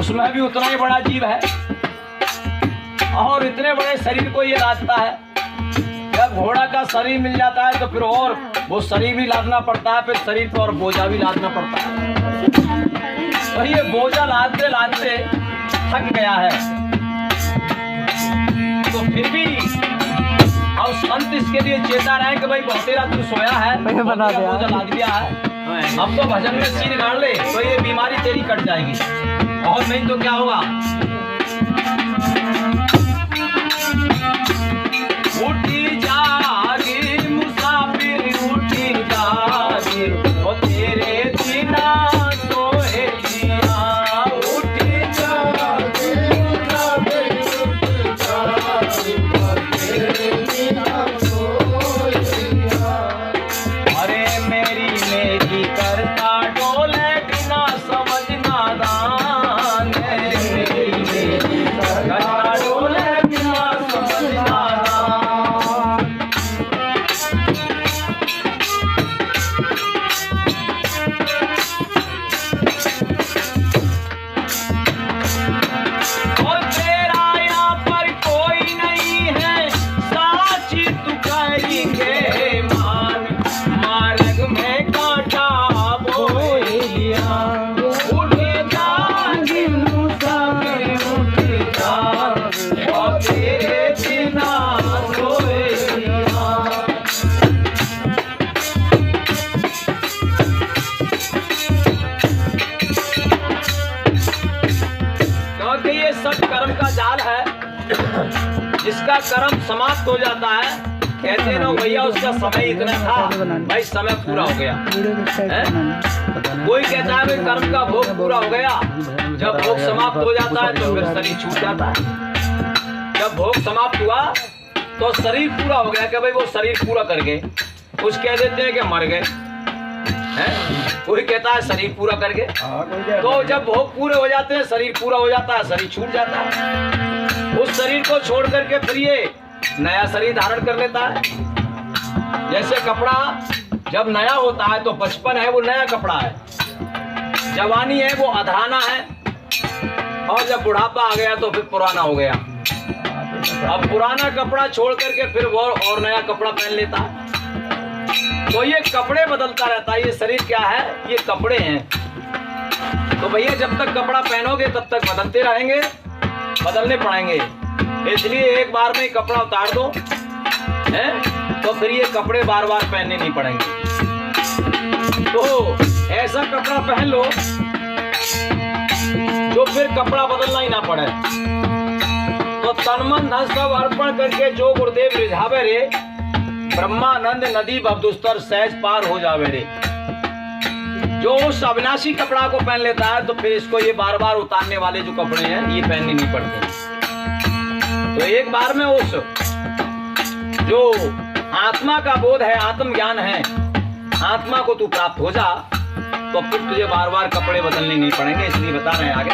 उसमें भी उतना ही बड़ा जीव है और इतने बड़े शरीर को ये लादता है। जब घोड़ा का शरीर मिल जाता है तो फिर और वो शरीर भी लादना पड़ता है, फिर शरीर पर और बोझा भी लादना पड़ता है। तो ये बोझा लादते लादते थक गया है, तो फिर भी और संत इसके लिए चेता रहे कि भाई बहुत तेरा तू सोया है, बोझा लाद दिया है, अब तो भजन में सिर गाड़ ले तो ये बीमारी तेरी कट जाएगी, और नहीं तो क्या होगा। उठी जागी मुसाफिर उठी जागी, ओ तेरे बिना सोए जिया। उठी जागी मुसाफिर उठी जागी, ओ तेरे बिना सोए जिया। अरे मेरी मेरी करता डोले बिना समझ नादान, मेरी मेरी करता डोले बिना समझ नादान। और तेरा यहाँ पर कोई नहीं है साची तू करेंगे मान, मार्ग में कांटा बोए दिया। उठी जागी मुसाफिर उठी जागी, और तेरे बिना सोए दिया। क्योंकि ये सब कर्म का जाल है, जिसका कर्म समाप्त हो जाता है, कहते ना भैया उसका समय इतना था, भाई समय पूरा हो गया है? कोई कहता है भाई कर्म का भोग पूरा हो गया, जब भोग समाप्त हो जाता है तो फिर शरीर छूट जाता है। जब भोग समाप्त हुआ तो शरीर पूरा हो गया कि भाई वो शरीर पूरा कर गए। कुछ कह देते हैं कि मर गए हैं, कोई कहता है शरीर पूरा कर गए। तो जब भोग पूरे हो जाते हैं, शरीर पूरा हो जाता है, शरीर छूट जाता है। उस शरीर को छोड़ करके फिर ये नया शरीर धारण कर लेता है। जैसे कपड़ा जब नया होता है तो बचपन है वो नया कपड़ा है, जवानी है वो अधराना है, और जब बुढ़ापा आ गया तो फिर पुराना हो गया। अब पुराना कपड़ा छोड़ करके फिर वो और नया कपड़ा पहन लेता है। तो ये कपड़े बदलता रहता है। ये शरीर क्या है? ये कपड़े हैं। तो भैया जब तक कपड़ा पहनोगे तब तक बदलते रहेंगे, बदलने पड़ेंगे। इसलिए एक बार में ही कपड़ा उतार दो हैं, तो फिर ये कपड़े बार बार पहनने नहीं पड़ेंगे। तो ऐसा कपड़ा पहन लो जो फिर कपड़ा बदलना ही ना पड़े। तो तन मन धन सब अर्पण करके जो गुरुदेव रिझावे रे, ब्रह्मानंद नदी भवदुस्तर सहज पार हो जावे रे। जो उस अविनाशी कपड़ा को पहन लेता है तो फिर इसको ये बार बार उतारने वाले जो कपड़े हैं ये पहनने नहीं पड़ते। तो एक बार में उस जो आत्मा का बोध है, आत्मज्ञान है, आत्मा को तू प्राप्त हो जा, तो फिर तुझे बार बार कपड़े बदलने नहीं पड़ेंगे। इसलिए बता रहे हैं आगे।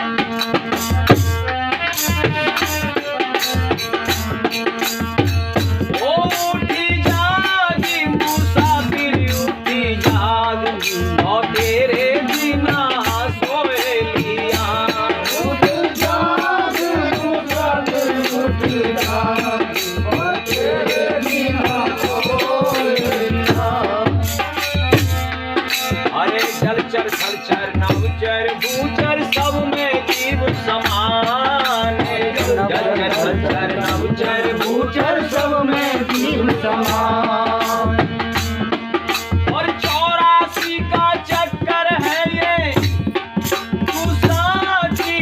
उठी जागी मुसाफिर उठी जागी, और तेरे बिना सोए लिया। उठी जागी मुसाफिर उठी जागी, और तेरे बिना सोए लिया। अरे चल चल चल चल नवचर भूचर सब में जीव समान। चल चल चल चल नवचर भूचर सब में जीव समान। और 84 का चक्कर है ये, तू साची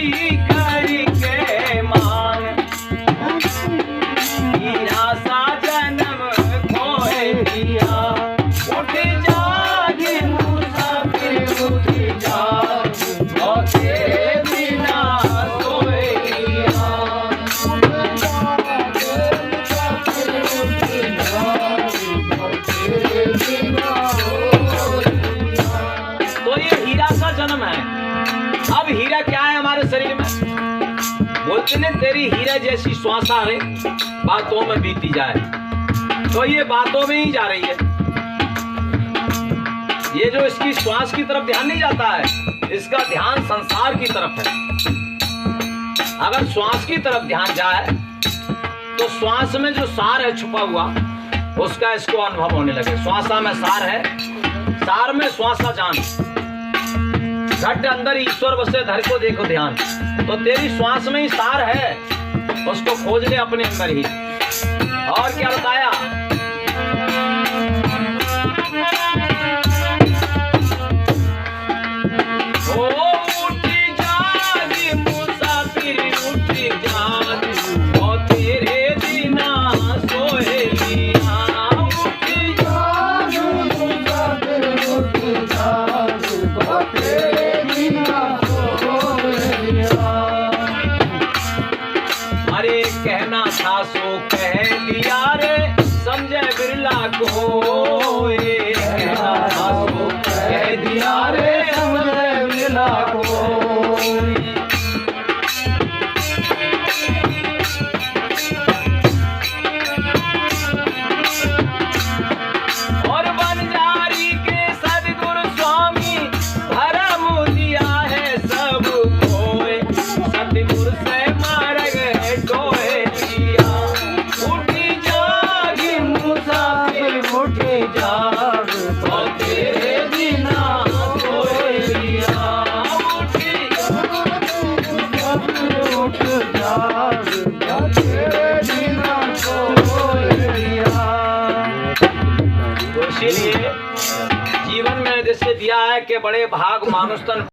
करके मान। हीरा सा जन्म खोए दिया। उठी जागी मुसाफिर उठी जागी, और तेरे बिना सोए लिया। तो ये हीरा का जन्म है। अब हीरा क्या है हमारे शरीर में? बोलते ने तेरी हीरा जैसी श्वासा रे, बातों में बीती जाए। तो ये बातों में ही जा रही है। ये जो इसकी श्वास की तरफ ध्यान नहीं जाता है, इसका ध्यान संसार की तरफ है। अगर श्वास की तरफ ध्यान जाए तो श्वास में जो सार है छुपा हुआ, उसका इसको अनुभव होने लगे। श्वासा में सार है, सार में श्वासा जान, घट अंदर ईश्वर बसे धर को देखो ध्यान। तो तेरी श्वास में ही सार है, उसको खोज ले अपने अंदर ही। और क्या बताया, कहना था सो कह दिया रे संजय बिरला को, ये कहना था सो कह दिया रे संजय बिरला को। और बंजारी के सदगुरु स्वामी धर्म दिया है सबको, सतगुरु से मार्ग टोए। इसीलिए जीवन में जैसे दिया है कि बड़े भाग मानुष तन